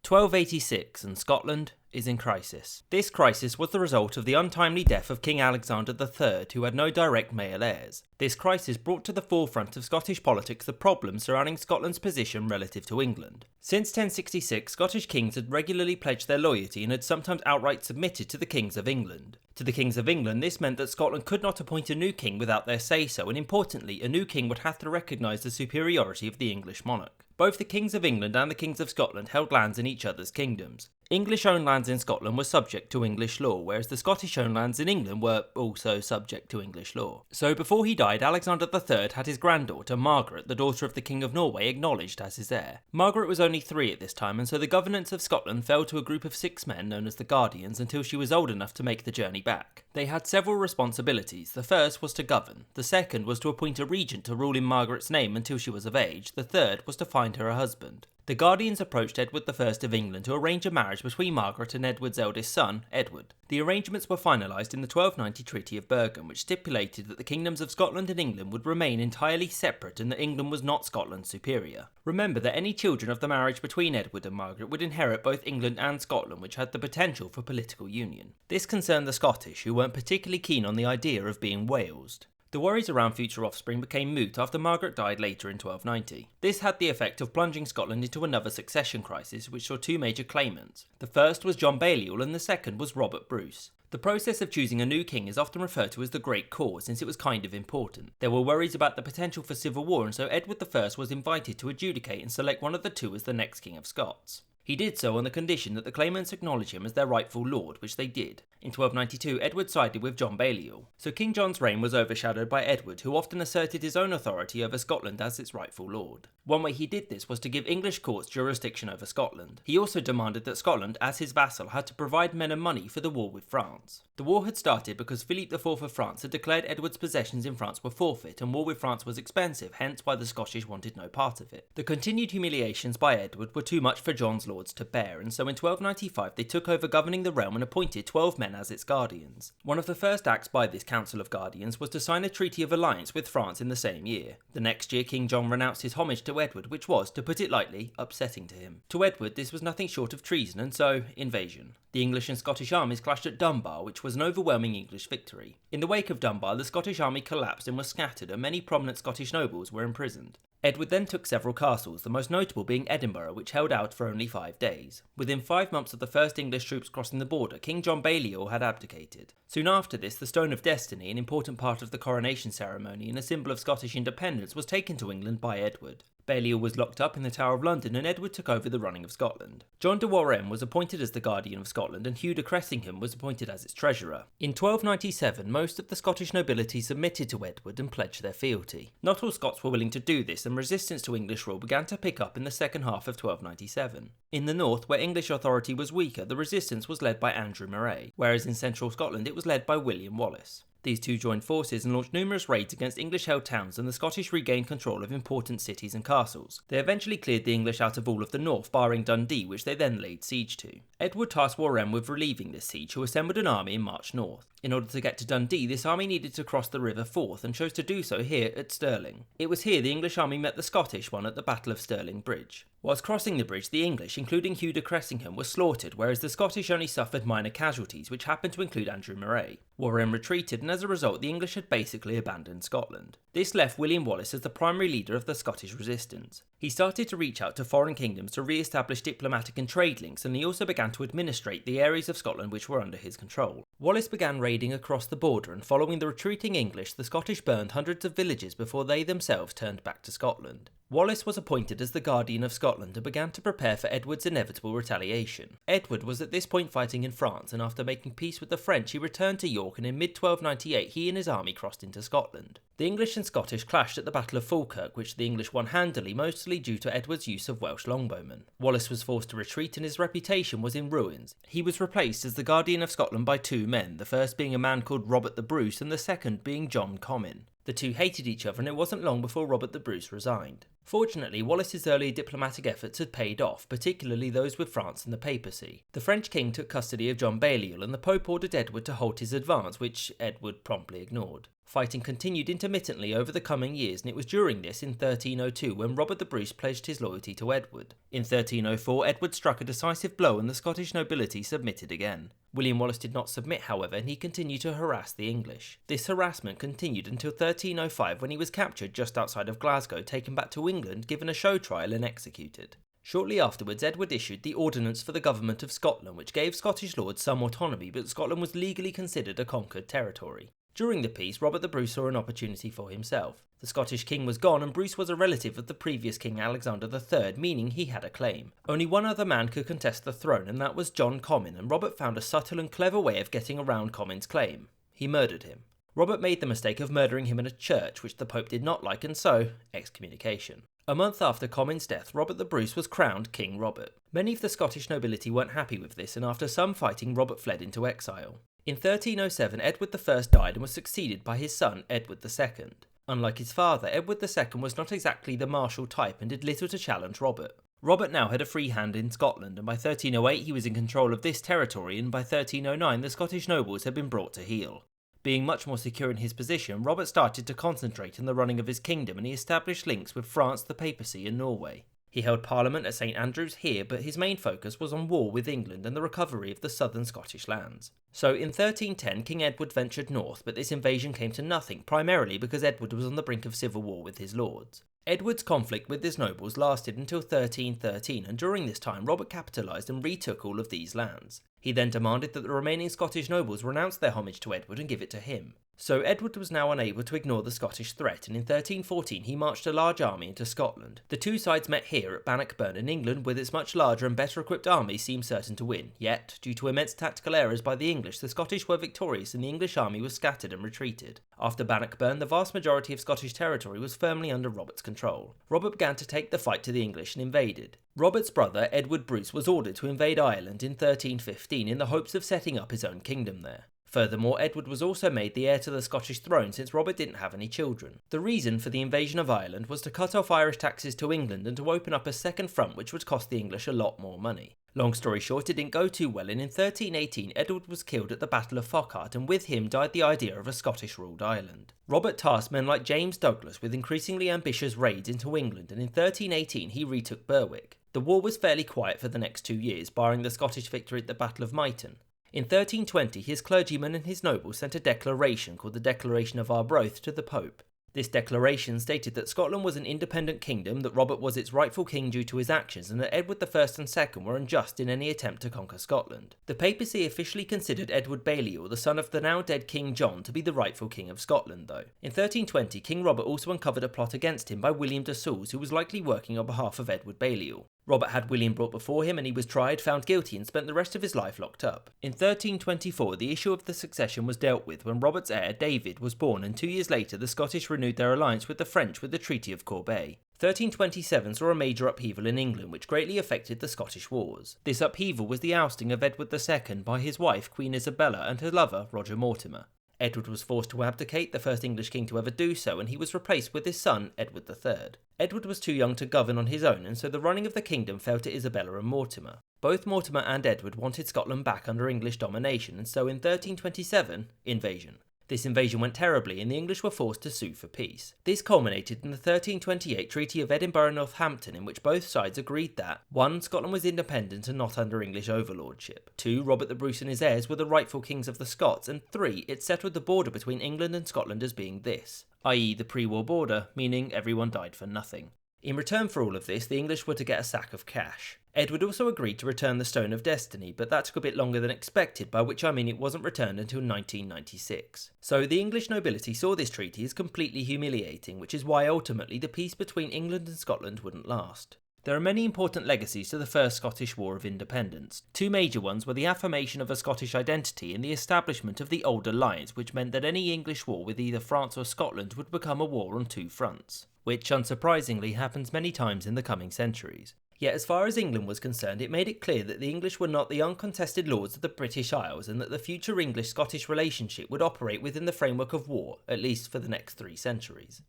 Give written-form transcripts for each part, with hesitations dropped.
1286 and Scotland is in crisis. This crisis was the result of the untimely death of King Alexander III, who had no direct male heirs. This crisis brought to the forefront of Scottish politics the problems surrounding Scotland's position relative to England. Since 1066, Scottish kings had regularly pledged their loyalty and had sometimes outright submitted to the kings of England. To the kings of England, this meant that Scotland could not appoint a new king without their say-so, and importantly, a new king would have to recognise the superiority of the English monarch. Both the kings of England and the kings of Scotland held lands in each other's kingdoms. English-owned lands in Scotland were subject to English law, whereas the Scottish-owned lands in England were also subject to English law. So before he died, Alexander III had his granddaughter, Margaret, the daughter of the King of Norway, acknowledged as his heir. Margaret was only 3 at this time, and so the governance of Scotland fell to a group of 6 men known as the Guardians until she was old enough to make the journey back. They had several responsibilities. The first was to govern, the second was to appoint a regent to rule in Margaret's name until she was of age, the third was to find her a husband. The Guardians approached Edward I of England to arrange a marriage between Margaret and Edward's eldest son, Edward. The arrangements were finalised in the 1290 Treaty of Bergen, which stipulated that the kingdoms of Scotland and England would remain entirely separate and that England was not Scotland's superior. Remember that any children of the marriage between Edward and Margaret would inherit both England and Scotland, which had the potential for political union. This concerned the Scottish, who weren't particularly keen on the idea of being Walesed. The worries around future offspring became moot after Margaret died later in 1290. This had the effect of plunging Scotland into another succession crisis, which saw 2 major claimants. The first was John Balliol and the second was Robert Bruce. The process of choosing a new king is often referred to as the Great Cause, since it was kind of important. There were worries about the potential for civil war, and so Edward I was invited to adjudicate and select one of the 2 as the next King of Scots. He did so on the condition that the claimants acknowledge him as their rightful lord, which they did. In 1292, Edward sided with John Balliol, so King John's reign was overshadowed by Edward, who often asserted his own authority over Scotland as its rightful lord. One way he did this was to give English courts jurisdiction over Scotland. He also demanded that Scotland, as his vassal, had to provide men and money for the war with France. The war had started because Philip IV of France had declared Edward's possessions in France were forfeit, and war with France was expensive, hence why the Scottish wanted no part of it. The continued humiliations by Edward were too much for John's lords to bear, and so in 1295 they took over governing the realm and appointed 12 men as its guardians. One of the first acts by this Council of Guardians was to sign a treaty of alliance with France in the same year. The next year, King John renounced his homage to Edward, which was, to put it lightly, upsetting to him. To Edward, this was nothing short of treason, and so, invasion. The English and Scottish armies clashed at Dunbar, which was an overwhelming English victory. In the wake of Dunbar, the Scottish army collapsed and was scattered, and many prominent Scottish nobles were imprisoned. Edward then took several castles, the most notable being Edinburgh, which held out for only 5 days. Within 5 months of the first English troops crossing the border, King John Balliol had abdicated. Soon after this, the Stone of Destiny, an important part of the coronation ceremony and a symbol of Scottish independence, was taken to England by Edward. Balliol was locked up in the Tower of London and Edward took over the running of Scotland. John de Warenne was appointed as the Guardian of Scotland and Hugh de Cressingham was appointed as its treasurer. In 1297, most of the Scottish nobility submitted to Edward and pledged their fealty. Not all Scots were willing to do this, and resistance to English rule began to pick up in the second half of 1297. In the north, where English authority was weaker, the resistance was led by Andrew Moray, whereas in central Scotland it was led by William Wallace. These 2 joined forces and launched numerous raids against English-held towns, and the Scottish regained control of important cities and castles. They eventually cleared the English out of all of the north, barring Dundee, which they then laid siege to. Edward tasked Warenne with relieving this siege, who assembled an army and marched north. In order to get to Dundee, this army needed to cross the River Forth and chose to do so here at Stirling. It was here the English army met the Scottish one at the Battle of Stirling Bridge. Whilst crossing the bridge, the English, including Hugh de Cressingham, were slaughtered, whereas the Scottish only suffered minor casualties, which happened to include Andrew Moray. Warenne retreated, and as a result, the English had basically abandoned Scotland. This left William Wallace as the primary leader of the Scottish resistance. He started to reach out to foreign kingdoms to re-establish diplomatic and trade links, and he also began to administrate the areas of Scotland which were under his control. Wallace began raiding across the border, and following the retreating English, the Scottish burned hundreds of villages before they themselves turned back to Scotland. Wallace was appointed as the Guardian of Scotland and began to prepare for Edward's inevitable retaliation. Edward was at this point fighting in France, and after making peace with the French, he returned to York, and in mid-1298 he and his army crossed into Scotland. The English and Scottish clashed at the Battle of Falkirk, which the English won handily, mostly due to Edward's use of Welsh longbowmen. Wallace was forced to retreat and his reputation was in ruins. He was replaced as the Guardian of Scotland by 2 men, the first being a man called Robert the Bruce and the second being John Comyn. The 2 hated each other, and it wasn't long before Robert the Bruce resigned. Fortunately, Wallace's early diplomatic efforts had paid off, particularly those with France and the papacy. The French king took custody of John Balliol, and the Pope ordered Edward to halt his advance, which Edward promptly ignored. Fighting continued intermittently over the coming years, and it was during this, in 1302, when Robert the Bruce pledged his loyalty to Edward. In 1304, Edward struck a decisive blow and the Scottish nobility submitted again. William Wallace did not submit, however, and he continued to harass the English. This harassment continued until 1305, when he was captured just outside of Glasgow, taken back to England, given a show trial and executed. Shortly afterwards, Edward issued the Ordinance for the Government of Scotland, which gave Scottish lords some autonomy, but Scotland was legally considered a conquered territory. During the peace, Robert the Bruce saw an opportunity for himself. The Scottish king was gone, and Bruce was a relative of the previous king Alexander III, meaning he had a claim. Only one other man could contest the throne, and that was John Comyn, and Robert found a subtle and clever way of getting around Comyn's claim. He murdered him. Robert made the mistake of murdering him in a church, which the Pope did not like, and so, excommunication. A month after Comyn's death, Robert the Bruce was crowned King Robert. Many of the Scottish nobility weren't happy with this, and after some fighting, Robert fled into exile. In 1307, Edward I died and was succeeded by his son, Edward II. Unlike his father, Edward II was not exactly the martial type and did little to challenge Robert. Robert now had a free hand in Scotland, and by 1308 he was in control of this territory, and by 1309 the Scottish nobles had been brought to heel. Being much more secure in his position, Robert started to concentrate on the running of his kingdom, and he established links with France, the papacy, and Norway. He held Parliament at St Andrews here, but his main focus was on war with England and the recovery of the southern Scottish lands. So in 1310 King Edward ventured north, but this invasion came to nothing, primarily because Edward was on the brink of civil war with his lords. Edward's conflict with his nobles lasted until 1313, and during this time Robert capitalised and retook all of these lands. He then demanded that the remaining Scottish nobles renounce their homage to Edward and give it to him. So Edward was now unable to ignore the Scottish threat, and in 1314 he marched a large army into Scotland. The two sides met here at Bannockburn, and England, with its much larger and better equipped army, seemed certain to win. Yet, due to immense tactical errors by the English, the Scottish were victorious and the English army was scattered and retreated. After Bannockburn, the vast majority of Scottish territory was firmly under Robert's control. Robert began to take the fight to the English and invaded. Robert's brother, Edward Bruce, was ordered to invade Ireland in 1315 in the hopes of setting up his own kingdom there. Furthermore, Edward was also made the heir to the Scottish throne since Robert didn't have any children. The reason for the invasion of Ireland was to cut off Irish taxes to England and to open up a second front which would cost the English a lot more money. Long story short, it didn't go too well, and in 1318 Edward was killed at the Battle of Fochart, and with him died the idea of a Scottish-ruled Ireland. Robert tasked men like James Douglas with increasingly ambitious raids into England, and in 1318 he retook Berwick. The war was fairly quiet for the next 2 years, barring the Scottish victory at the Battle of Myton. In 1320, his clergymen and his nobles sent a declaration called the Declaration of Arbroath to the Pope. This declaration stated that Scotland was an independent kingdom, that Robert was its rightful king due to his actions, and that Edward I and II were unjust in any attempt to conquer Scotland. The papacy officially considered Edward Balliol, the son of the now dead King John, to be the rightful king of Scotland, though. In 1320, King Robert also uncovered a plot against him by William de Soules, who was likely working on behalf of Edward Balliol. Robert had William brought before him, and he was tried, found guilty, and spent the rest of his life locked up. In 1324, the issue of the succession was dealt with when Robert's heir, David, was born, and 2 years later the Scottish renewed their alliance with the French with the Treaty of Corbeil. 1327 saw a major upheaval in England which greatly affected the Scottish Wars. This upheaval was the ousting of Edward II by his wife, Queen Isabella, and her lover, Roger Mortimer. Edward was forced to abdicate, the first English king to ever do so, and he was replaced with his son, Edward III. Edward was too young to govern on his own, and so the running of the kingdom fell to Isabella and Mortimer. Both Mortimer and Edward wanted Scotland back under English domination, and so in 1327, invasion. This invasion went terribly, and the English were forced to sue for peace. This culminated in the 1328 Treaty of Edinburgh-Northampton, in which both sides agreed that 1. Scotland was independent and not under English overlordship. 2. Robert the Bruce and his heirs were the rightful kings of the Scots, and 3. It settled the border between England and Scotland as being this, i.e. the pre-war border, meaning everyone died for nothing. In return for all of this, the English were to get a sack of cash. Edward also agreed to return the Stone of Destiny, but that took a bit longer than expected, by which I mean it wasn't returned until 1996. So the English nobility saw this treaty as completely humiliating, which is why ultimately the peace between England and Scotland wouldn't last. There are many important legacies to the First Scottish War of Independence. Two major ones were the affirmation of a Scottish identity and the establishment of the Old Alliance, which meant that any English war with either France or Scotland would become a war on two fronts, which unsurprisingly happens many times in the coming centuries. Yet as far as England was concerned, it made it clear that the English were not the uncontested lords of the British Isles, and that the future English-Scottish relationship would operate within the framework of war, at least for the next 3 centuries.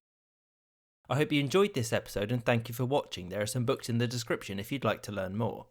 I hope you enjoyed this episode and thank you for watching. There are some books in the description if you'd like to learn more.